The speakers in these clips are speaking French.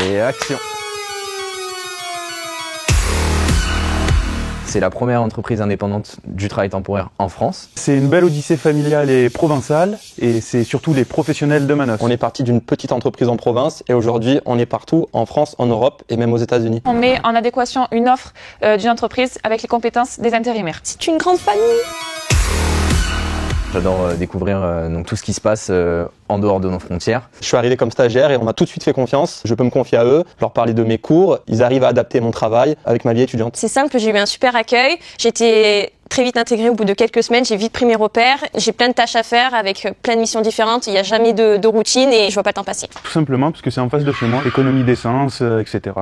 Et action. C'est la première entreprise indépendante du travail temporaire en France. C'est une belle odyssée familiale et provençale, et c'est surtout les professionnels de Manos. On est parti d'une petite entreprise en province et aujourd'hui on est partout en France, en Europe et même aux États-Unis. On met en adéquation une offre d'une entreprise avec les compétences des intérimaires. C'est une grande famille. J'adore découvrir donc tout ce qui se passe en dehors de nos frontières. Je suis arrivé comme stagiaire et on m'a tout de suite fait confiance. Je peux me confier à eux, leur parler de mes cours. Ils arrivent à adapter mon travail avec ma vie étudiante. C'est simple, j'ai eu un super accueil. J'ai été très vite intégrée au bout de quelques semaines. J'ai vite pris mes repères. J'ai plein de tâches à faire avec plein de missions différentes. Il n'y a jamais de routine et je vois pas le temps passer. Tout simplement parce que c'est en face de chez moi, économie d'essence, etc.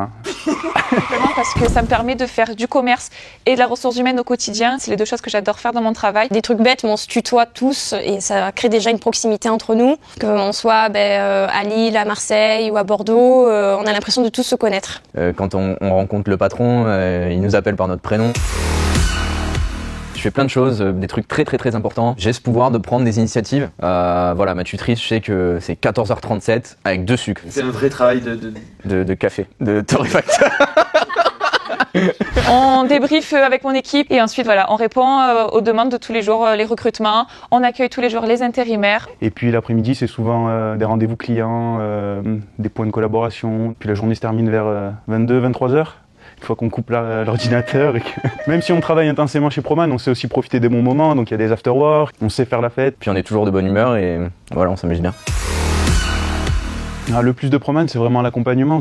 Simplement parce que ça me permet de faire du commerce et de la ressource humaine au quotidien. C'est les deux choses que j'adore faire dans mon travail. Des trucs bêtes, mais on se tutoie tous et ça crée déjà une proximité entre nous. Qu'on soit à Lille, à Marseille ou à Bordeaux, on a l'impression de tous se connaître. Quand on rencontre le patron, il nous appelle par notre prénom. Je fais plein de choses, des trucs très importants. J'ai ce pouvoir de prendre des initiatives. Voilà, ma tutrice, je sais que c'est 14h37 avec 2 sucres. C'est un vrai travail de café, de torréfacteur. On débriefe avec mon équipe et ensuite voilà, on répond aux demandes de tous les jours, les recrutements. On accueille tous les jours les intérimaires. Et puis l'après-midi, c'est souvent des rendez-vous clients, des points de collaboration. Puis la journée se termine vers 22-23 heures. Une fois qu'on coupe l'ordinateur et que même si on travaille intensément chez Proman, on sait aussi profiter des bons moments, donc il y a des after-work, on sait faire la fête. Puis on est toujours de bonne humeur et voilà, on s'amuse bien. Le plus de Proman, c'est vraiment l'accompagnement.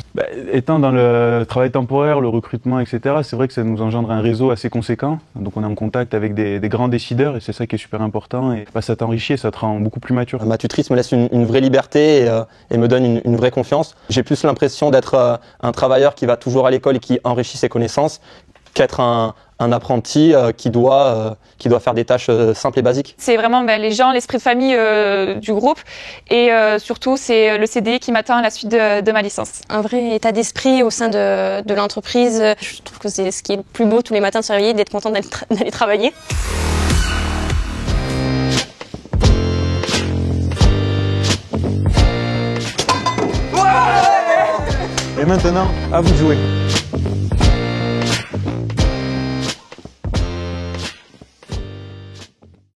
Étant dans le travail temporaire, le recrutement, etc., c'est vrai que ça nous engendre un réseau assez conséquent. Donc on est en contact avec des grands décideurs et c'est ça qui est super important. Et ça t'enrichit et ça te rend beaucoup plus mature. Ma tutrice me laisse une vraie liberté et me donne une vraie confiance. J'ai plus l'impression d'être un travailleur qui va toujours à l'école et qui enrichit ses connaissances qu'être un apprenti qui doit faire des tâches simples et basiques. C'est vraiment les gens, l'esprit de famille du groupe et surtout c'est le CDI qui m'attend à la suite de ma licence. Un vrai état d'esprit au sein de l'entreprise. Je trouve que c'est ce qui est le plus beau tous les matins de se réveiller, d'être content d'aller travailler. Et maintenant, à vous de jouer.